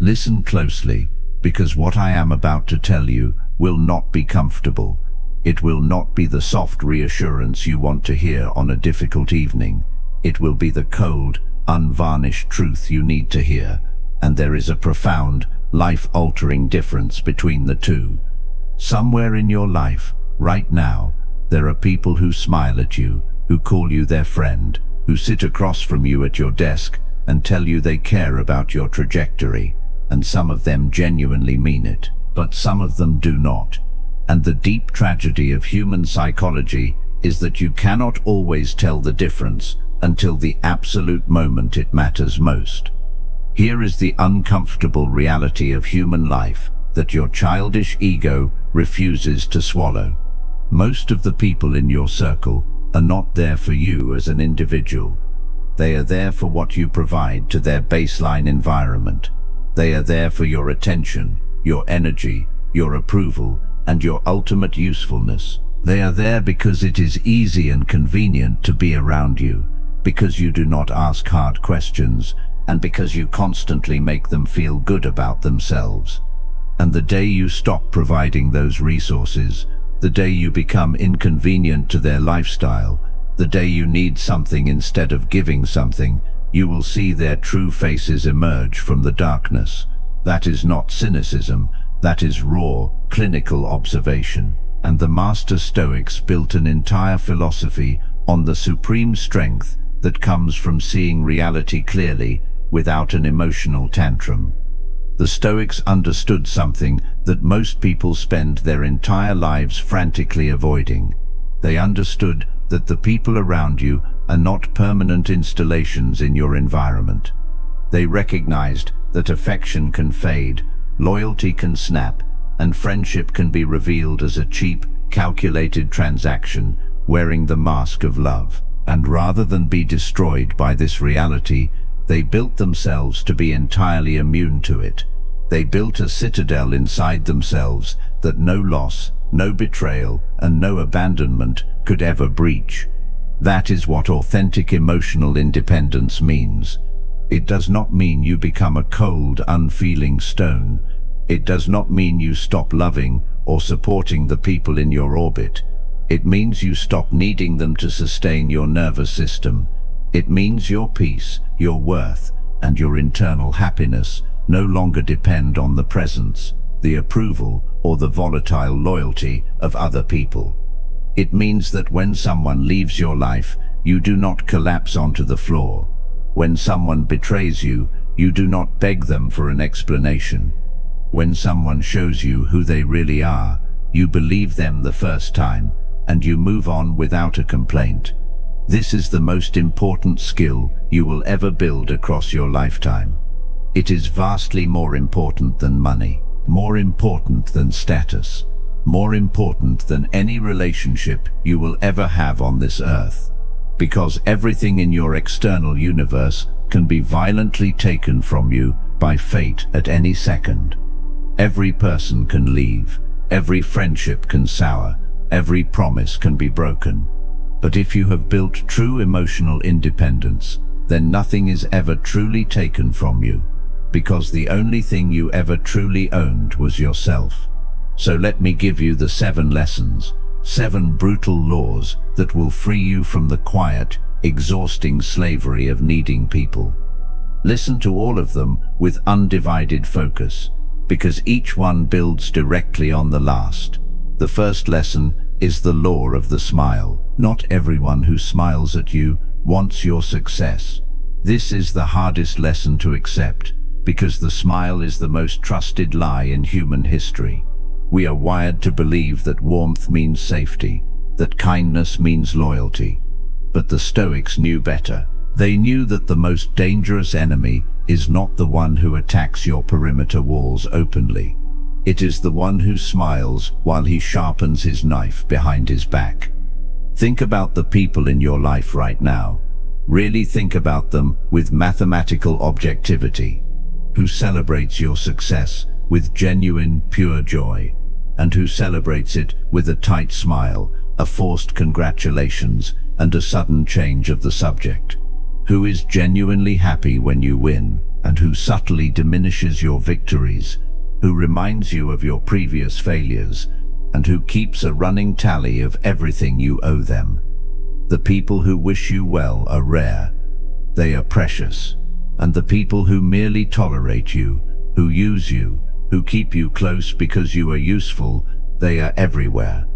Listen closely, because what I am about to tell you will not be comfortable. It will not be the soft reassurance you want to hear on a difficult evening. It will be the cold, unvarnished truth you need to hear, and there is a profound, life-altering difference between the two. Somewhere in your life, right now, there are people who smile at you, who call you their friend, who sit across from you at your desk and tell you they care about your trajectory, and some of them genuinely mean it, but some of them do not. And the deep tragedy of human psychology is that you cannot always tell the difference until the absolute moment it matters most. Here is the uncomfortable reality of human life that your childish ego refuses to swallow. Most of the people in your circle are not there for you as an individual. They are there for what you provide to their baseline environment. They are there for your attention, your energy, your approval, and your ultimate usefulness. They are there because it is easy and convenient to be around you, because you do not ask hard questions, and because you constantly make them feel good about themselves. And the day you stop providing those resources, the day you become inconvenient to their lifestyle, the day you need something instead of giving something, you will see their true faces emerge from the darkness. That is not cynicism, that is raw, clinical observation. And the master Stoics built an entire philosophy on the supreme strength that comes from seeing reality clearly without an emotional tantrum. The Stoics understood something that most people spend their entire lives frantically avoiding. They understood that the people around you are not permanent installations in your environment. They recognized that affection can fade, loyalty can snap, and friendship can be revealed as a cheap, calculated transaction wearing the mask of love. And rather than be destroyed by this reality, they built themselves to be entirely immune to it. They built a citadel inside themselves that no loss, no betrayal, and no abandonment could ever breach. That is what authentic emotional independence means. It does not mean you become a cold, unfeeling stone. It does not mean you stop loving or supporting the people in your orbit. It means you stop needing them to sustain your nervous system. It means your peace, your worth, and your internal happiness no longer depend on the presence, the approval, or the volatile loyalty of other people. It means that when someone leaves your life, you do not collapse onto the floor. When someone betrays you, you do not beg them for an explanation. When someone shows you who they really are, you believe them the first time, and you move on without a complaint. This is the most important skill you will ever build across your lifetime. It is vastly more important than money, more important than status, more important than any relationship you will ever have on this earth. Because everything in your external universe can be violently taken from you by fate at any second. Every person can leave, every friendship can sour, every promise can be broken. But if you have built true emotional independence, then nothing is ever truly taken from you, because the only thing you ever truly owned was yourself. So let me give you the 7 lessons, 7 brutal laws that will free you from the quiet, exhausting slavery of needing people. Listen to all of them with undivided focus, because each one builds directly on the last. The first lesson is the law of the smile. Not everyone who smiles at you wants your success. This is the hardest lesson to accept, because the smile is the most trusted lie in human history. We are wired to believe that warmth means safety, that kindness means loyalty. But the Stoics knew better. They knew that the most dangerous enemy is not the one who attacks your perimeter walls openly. It is the one who smiles while he sharpens his knife behind his back. Think about the people in your life right now. Really think about them with mathematical objectivity. Who celebrates your success with genuine, pure joy, and who celebrates it with a tight smile, a forced congratulations, and a sudden change of the subject? Who is genuinely happy when you win, and who subtly diminishes your victories, who reminds you of your previous failures, and who keeps a running tally of everything you owe them. The people who wish you well are rare. They are precious. And the people who merely tolerate you, who use you, who keep you close because you are useful, they are everywhere.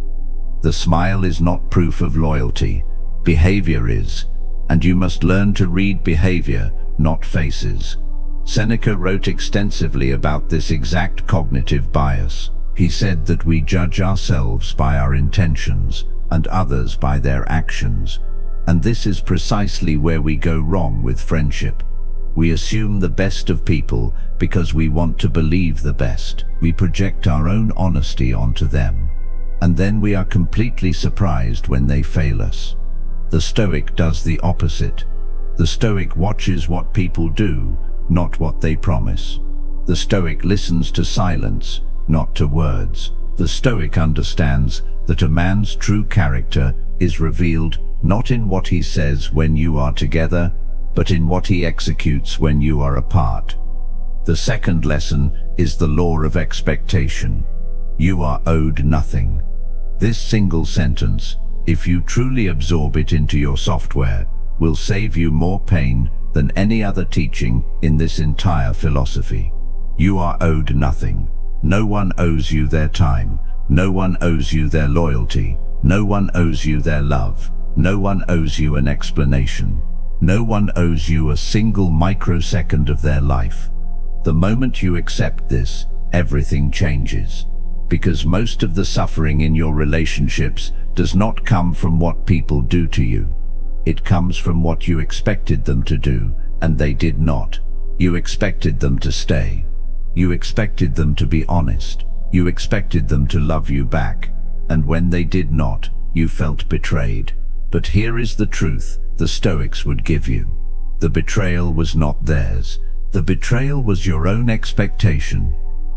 The smile is not proof of loyalty. Behavior is, and you must learn to read behavior, not faces. Seneca wrote extensively about this exact cognitive bias. He said that we judge ourselves by our intentions and others by their actions, and this is precisely where we go wrong with friendship. We assume the best of people because we want to believe the best. We project our own honesty onto them, and then we are completely surprised when they fail us. The Stoic does the opposite. The Stoic watches what people do, not what they promise. The Stoic listens to silence, not to words. The Stoic understands that a man's true character is revealed not in what he says when you are together, but in what he executes when you are apart. The second lesson is the law of expectation. You are owed nothing. This single sentence, if you truly absorb it into your software, will save you more pain than any other teaching in this entire philosophy. You are owed nothing. No one owes you their time. No one owes you their loyalty. No one owes you their love. No one owes you an explanation. No one owes you a single microsecond of their life. The moment you accept this, everything changes. Because most of the suffering in your relationships does not come from what people do to you. It comes from what you expected them to do, and they did not. You expected them to stay. You expected them to be honest. You expected them to love you back. And when they did not, you felt betrayed. But here is the truth the Stoics would give you. The betrayal was not theirs. The betrayal was your own expectation.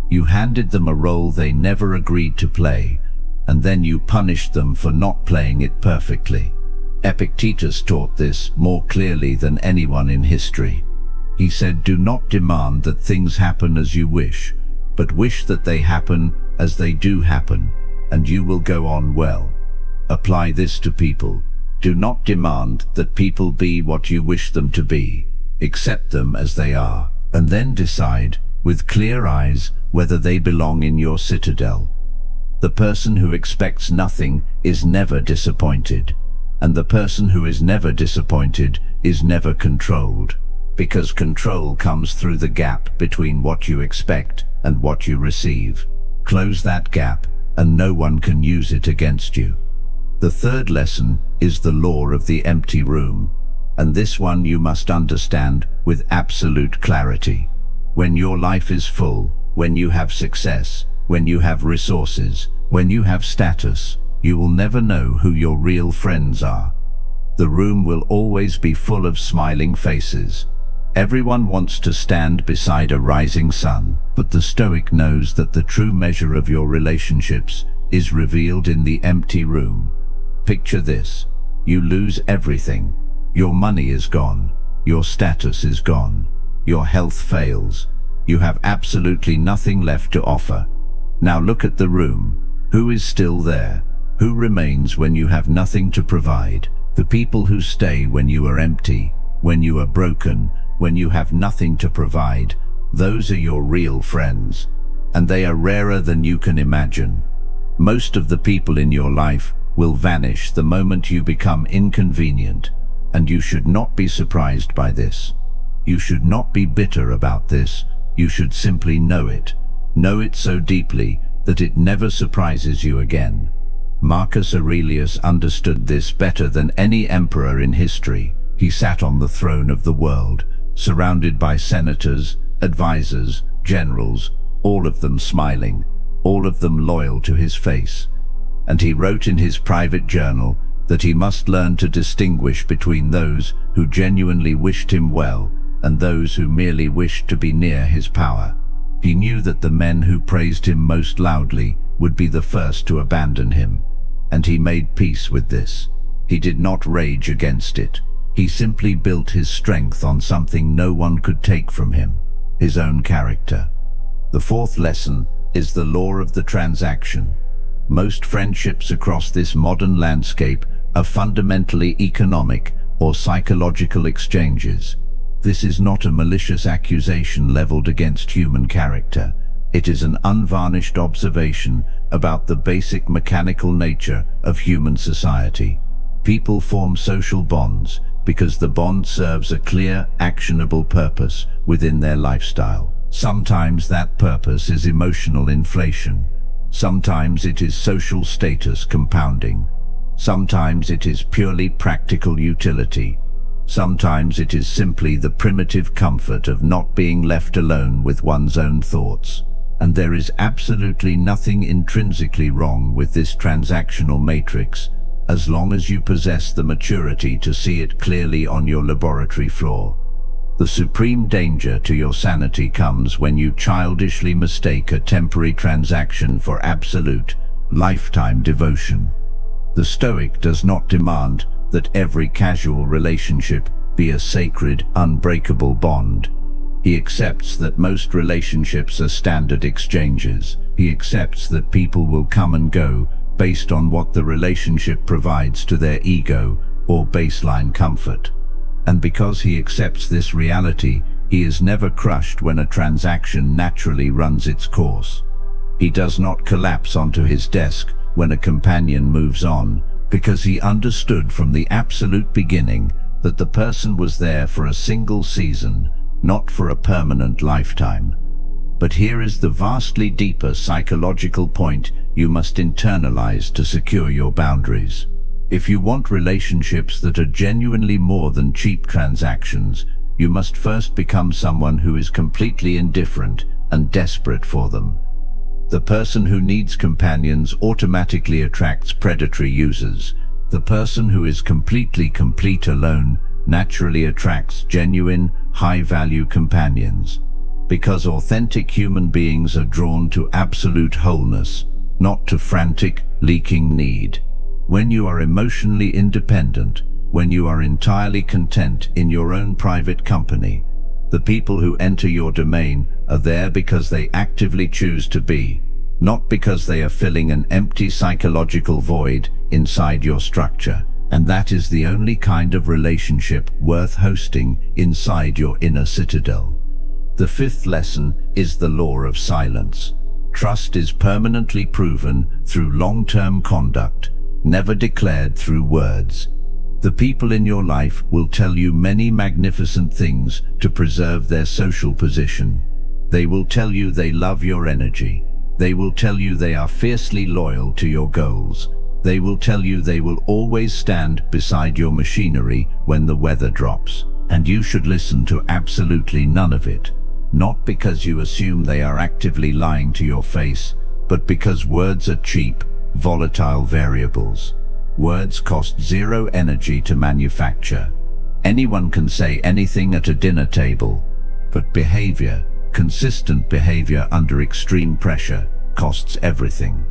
You handed them a role they never agreed to play, and then you punished them for not playing it perfectly. Epictetus taught this more clearly than anyone in history. He said, "Do not demand that things happen as you wish, but wish that they happen as they do happen, and you will go on well." Apply this to people. Do not demand that people be what you wish them to be. Accept them as they are, and then decide, with clear eyes, whether they belong in your citadel. The person who expects nothing is never disappointed, and the person who is never disappointed is never controlled, because control comes through the gap between what you expect and what you receive. Close that gap, and no one can use it against you. The third lesson is the law of the empty room, and this one you must understand with absolute clarity. When your life is full, when you have success, when you have resources, when you have status, you will never know who your real friends are. The room will always be full of smiling faces. Everyone wants to stand beside a rising sun, but the Stoic knows that the true measure of your relationships is revealed in the empty room. Picture this. You lose everything. Your money is gone. Your status is gone. Your health fails. You have absolutely nothing left to offer. Now look at the room. Who is still there? Who remains when you have nothing to provide? The people who stay when you are empty, when you are broken, when you have nothing to provide, those are your real friends. And they are rarer than you can imagine. Most of the people in your life will vanish the moment you become inconvenient, and you should not be surprised by this. You should not be bitter about this. You should simply know it. Know it so deeply that it never surprises you again. Marcus Aurelius understood this better than any emperor in history. He sat on the throne of the world, surrounded by senators, advisors, generals, all of them smiling, all of them loyal to his face. And he wrote in his private journal that he must learn to distinguish between those who genuinely wished him well and those who merely wished to be near his power. He knew that the men who praised him most loudly would be the first to abandon him, and he made peace with this. He did not rage against it. He simply built his strength on something no one could take from him, his own character. The fourth lesson is the law of the transaction. Most friendships across this modern landscape are fundamentally economic or psychological exchanges. This is not a malicious accusation leveled against human character. It is an unvarnished observation about the basic mechanical nature of human society. People form social bonds because the bond serves a clear, actionable purpose within their lifestyle. Sometimes that purpose is emotional inflation. Sometimes it is social status compounding. Sometimes it is purely practical utility. Sometimes it is simply the primitive comfort of not being left alone with one's own thoughts. And there is absolutely nothing intrinsically wrong with this transactional matrix, as long as you possess the maturity to see it clearly on your laboratory floor. The supreme danger to your sanity comes when you childishly mistake a temporary transaction for absolute, lifetime devotion. The Stoic does not demand that every casual relationship be a sacred, unbreakable bond. He accepts that most relationships are standard exchanges. He accepts that people will come and go based on what the relationship provides to their ego or baseline comfort. And because he accepts this reality, he is never crushed when a transaction naturally runs its course. He does not collapse onto his desk when a companion moves on, because he understood from the absolute beginning that the person was there for a single season, not for a permanent lifetime. But here is the vastly deeper psychological point you must internalize to secure your boundaries. If you want relationships that are genuinely more than cheap transactions, you must first become someone who is completely indifferent and desperate for them. The person who needs companions automatically attracts predatory users. The person who is completely complete alone naturally attracts genuine, high-value companions. Because authentic human beings are drawn to absolute wholeness, not to frantic, leaking need. When you are emotionally independent, when you are entirely content in your own private company, the people who enter your domain are there because they actively choose to be, not because they are filling an empty psychological void inside your structure. And that is the only kind of relationship worth hosting inside your inner citadel. The fifth lesson is the law of silence. Trust is permanently proven through long-term conduct, never declared through words. The people in your life will tell you many magnificent things to preserve their social position. They will tell you they love your energy. They will tell you they are fiercely loyal to your goals. They will tell you they will always stand beside your machinery when the weather drops. And you should listen to absolutely none of it. Not because you assume they are actively lying to your face, but because words are cheap, volatile variables. Words cost zero energy to manufacture. Anyone can say anything at a dinner table, but behavior, consistent behavior under extreme pressure, costs everything.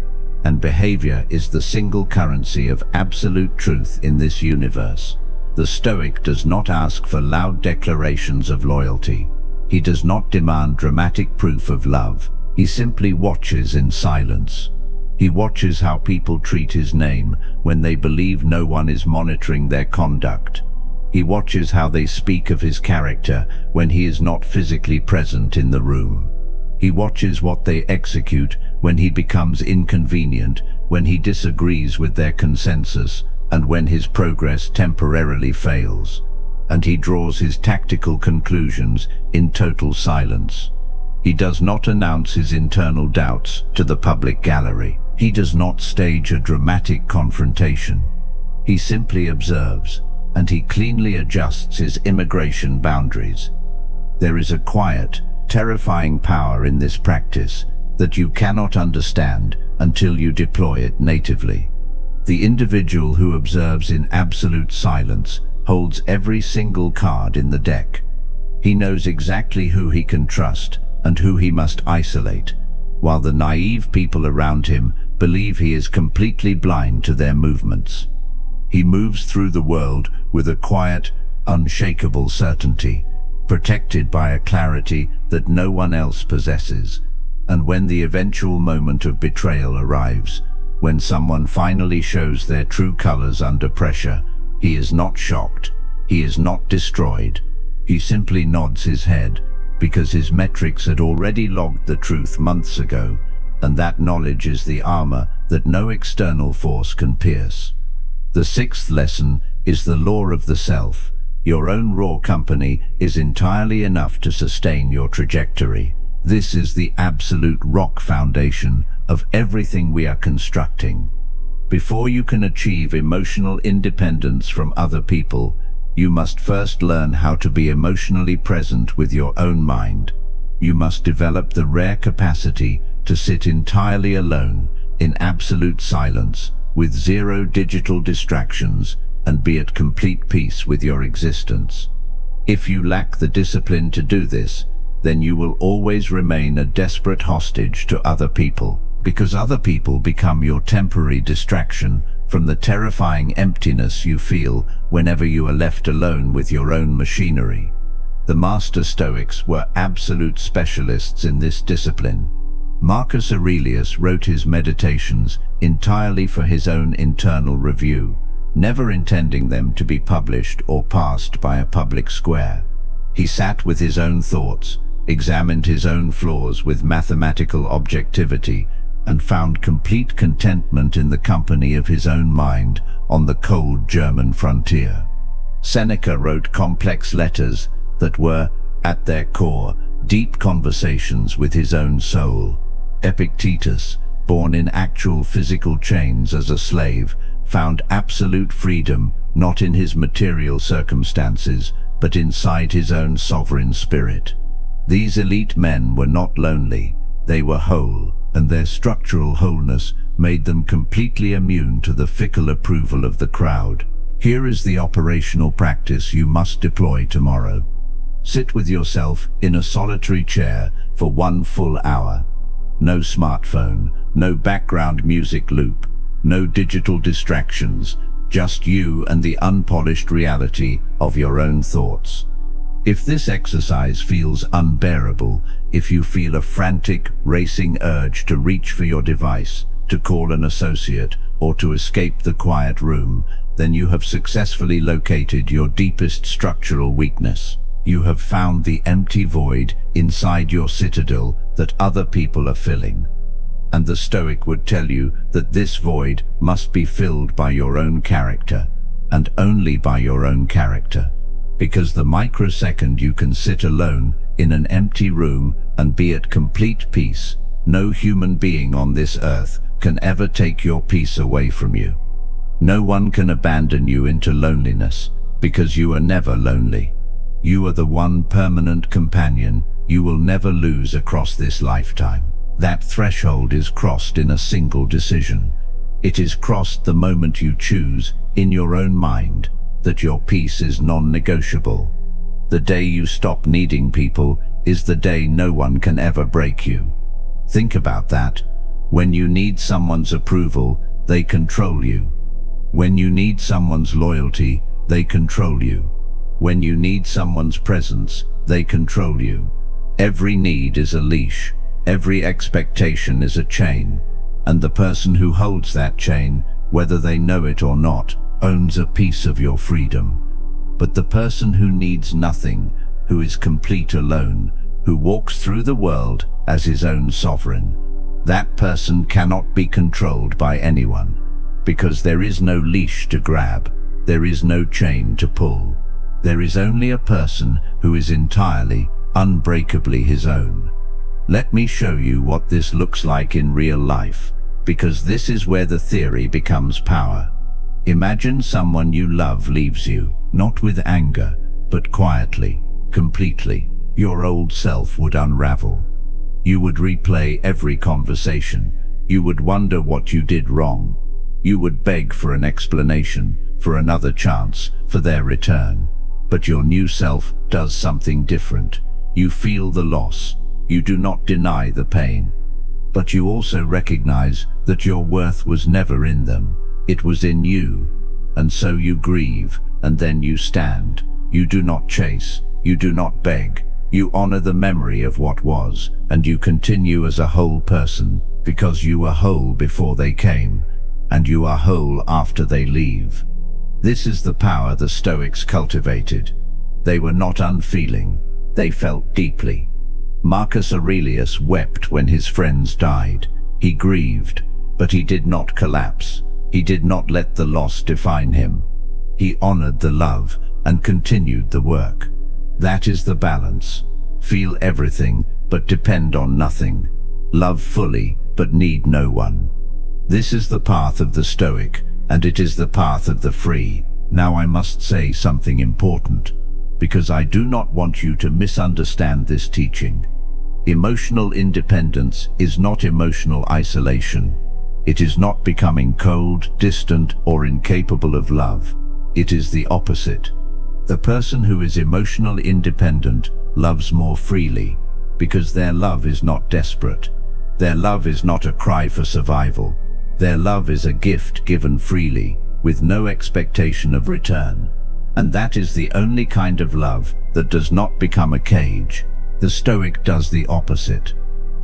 And behavior is the single currency of absolute truth in this universe. The Stoic does not ask for loud declarations of loyalty. He does not demand dramatic proof of love. He simply watches in silence. He watches how people treat his name when they believe no one is monitoring their conduct. He watches how they speak of his character when he is not physically present in the room. He watches what they execute when he becomes inconvenient, when he disagrees with their consensus, and when his progress temporarily fails. And he draws his tactical conclusions in total silence. He does not announce his internal doubts to the public gallery. He does not stage a dramatic confrontation. He simply observes, and he cleanly adjusts his immigration boundaries. There is a quiet, terrifying power in this practice that you cannot understand until you deploy it natively. The individual who observes in absolute silence holds every single card in the deck. He knows exactly who he can trust and who he must isolate, while the naive people around him believe he is completely blind to their movements. He moves through the world with a quiet, unshakable certainty, protected by a clarity that no one else possesses. And when the eventual moment of betrayal arrives, when someone finally shows their true colors under pressure, he is not shocked, he is not destroyed. He simply nods his head, because his metrics had already logged the truth months ago, and that knowledge is the armor that no external force can pierce. The sixth lesson is the law of the self. Your own raw company is entirely enough to sustain your trajectory. This is the absolute rock foundation of everything we are constructing. Before you can achieve emotional independence from other people, you must first learn how to be emotionally present with your own mind. You must develop the rare capacity to sit entirely alone, in absolute silence, with zero digital distractions, and be at complete peace with your existence. If you lack the discipline to do this, then you will always remain a desperate hostage to other people, because other people become your temporary distraction from the terrifying emptiness you feel whenever you are left alone with your own machinery. The master Stoics were absolute specialists in this discipline. Marcus Aurelius wrote his meditations entirely for his own internal review, never intending them to be published or passed by a public square. He sat with his own thoughts, examined his own flaws with mathematical objectivity, and found complete contentment in the company of his own mind on the cold German frontier. Seneca wrote complex letters that were, at their core, deep conversations with his own soul. Epictetus, born in actual physical chains as a slave, found absolute freedom not in his material circumstances, but inside his own sovereign spirit. These elite men were not lonely, they were whole, and their structural wholeness made them completely immune to the fickle approval of the crowd. Here is the operational practice you must deploy tomorrow. Sit with yourself in a solitary chair for 1 full hour. No smartphone, no background music loop, no digital distractions, just you and the unpolished reality of your own thoughts. If this exercise feels unbearable, if you feel a frantic, racing urge to reach for your device, to call an associate, or to escape the quiet room, then you have successfully located your deepest structural weakness. You have found the empty void inside your citadel that other people are filling. And the Stoic would tell you that this void must be filled by your own character, and only by your own character. Because the microsecond you can sit alone in an empty room and be at complete peace, no human being on this earth can ever take your peace away from you. No one can abandon you into loneliness, because you are never lonely. You are the one permanent companion you will never lose across this lifetime. That threshold is crossed in a single decision. It is crossed the moment you choose, in your own mind, that your peace is non-negotiable. The day you stop needing people is the day no one can ever break you. Think about that. When you need someone's approval, they control you. When you need someone's loyalty, they control you. When you need someone's presence, they control you. Every need is a leash. Every expectation is a chain. And the person who holds that chain, whether they know it or not, owns a piece of your freedom. But the person who needs nothing, who is complete alone, who walks through the world as his own sovereign, that person cannot be controlled by anyone, because there is no leash to grab, there is no chain to pull. There is only a person who is entirely, unbreakably his own. Let me show you what this looks like in real life, because this is where the theory becomes power. Imagine someone you love leaves you, not with anger, but quietly, completely. Your old self would unravel. You would replay every conversation. You would wonder what you did wrong. You would beg for an explanation, for another chance, for their return. But your new self does something different. You feel the loss. You do not deny the pain. But you also recognize that your worth was never in them. It was in you. And so you grieve, and then you stand. You do not chase, you do not beg. You honor the memory of what was, and you continue as a whole person, because you were whole before they came, and you are whole after they leave. This is the power the Stoics cultivated. They were not unfeeling, they felt deeply. Marcus Aurelius wept when his friends died. He grieved, but he did not collapse. He did not let the loss define him. He honored the love and continued the work. That is the balance. Feel everything, but depend on nothing. Love fully, but need no one. This is the path of the Stoic, and it is the path of the free. Now I must say something important, because I do not want you to misunderstand this teaching. Emotional independence is not emotional isolation. It is not becoming cold, distant, or incapable of love. It is the opposite. The person who is emotionally independent loves more freely, because their love is not desperate. Their love is not a cry for survival. Their love is a gift given freely, with no expectation of return. And that is the only kind of love that does not become a cage. The Stoic does the opposite.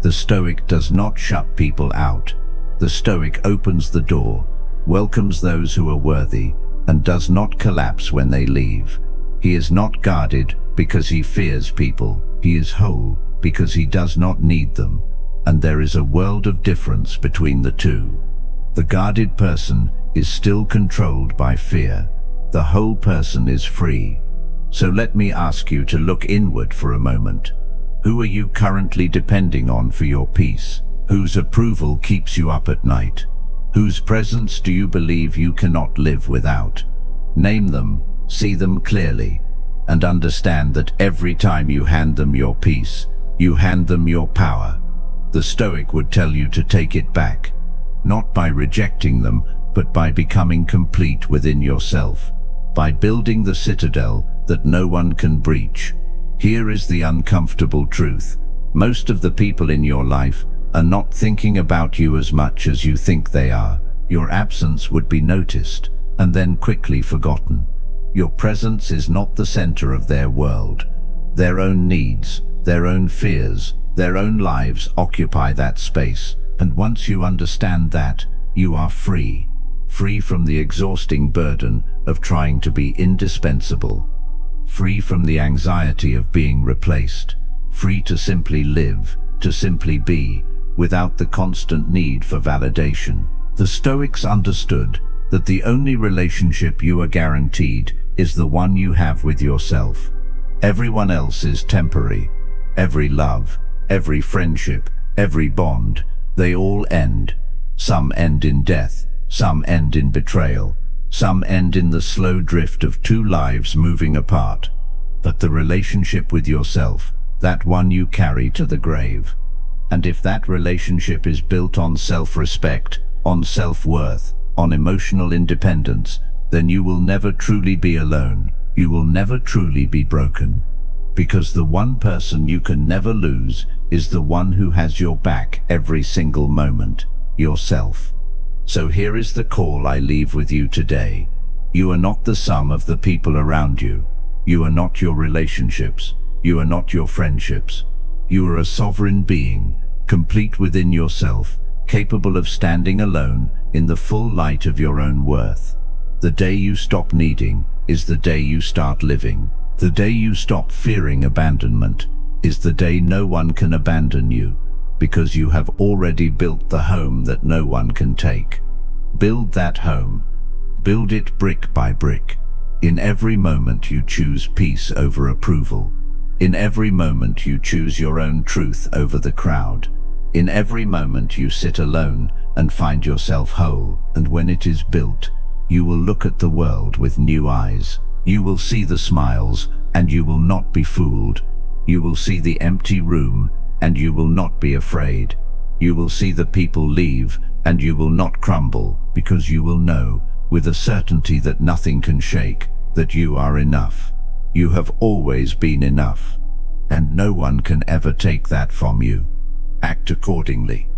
The Stoic does not shut people out. The Stoic opens the door, welcomes those who are worthy, and does not collapse when they leave. He is not guarded because he fears people. He is whole because he does not need them. And there is a world of difference between the two. The guarded person is still controlled by fear. The whole person is free. So let me ask you to look inward for a moment. Who are you currently depending on for your peace? Whose approval keeps you up at night? Whose presence do you believe you cannot live without? Name them, see them clearly, and understand that every time you hand them your peace, you hand them your power. The Stoic would tell you to take it back, not by rejecting them, but by becoming complete within yourself, by building the citadel that no one can breach. Here is the uncomfortable truth. Most of the people in your life are not thinking about you as much as you think they are. Your absence would be noticed and then quickly forgotten. Your presence is not the center of their world. Their own needs, their own fears, their own lives occupy that space. And once you understand that, you are free. Free from the exhausting burden of trying to be indispensable. Free from the anxiety of being replaced. Free to simply live, to simply be, without the constant need for validation. The Stoics understood that the only relationship you are guaranteed is the one you have with yourself. Everyone else is temporary. Every love, every friendship, every bond, they all end. Some end in death, some end in betrayal, some end in the slow drift of two lives moving apart. But the relationship with yourself, that one you carry to the grave. And if that relationship is built on self-respect, on self-worth, on emotional independence, then you will never truly be alone. You will never truly be broken. Because the one person you can never lose is the one who has your back every single moment, yourself. So here is the call I leave with you today. You are not the sum of the people around you. You are not your relationships. You are not your friendships. You are a sovereign being, complete within yourself, capable of standing alone in the full light of your own worth. The day you stop needing is the day you start living. The day you stop fearing abandonment is the day no one can abandon you, because you have already built the home that no one can take. Build that home. Build it brick by brick. In every moment you choose peace over approval. In every moment you choose your own truth over the crowd. In every moment you sit alone and find yourself whole, and when it is built, you will look at the world with new eyes. You will see the smiles, and you will not be fooled. You will see the empty room, and you will not be afraid. You will see the people leave, and you will not crumble, because you will know, with a certainty that nothing can shake, that you are enough. You have always been enough, and no one can ever take that from you. Act accordingly.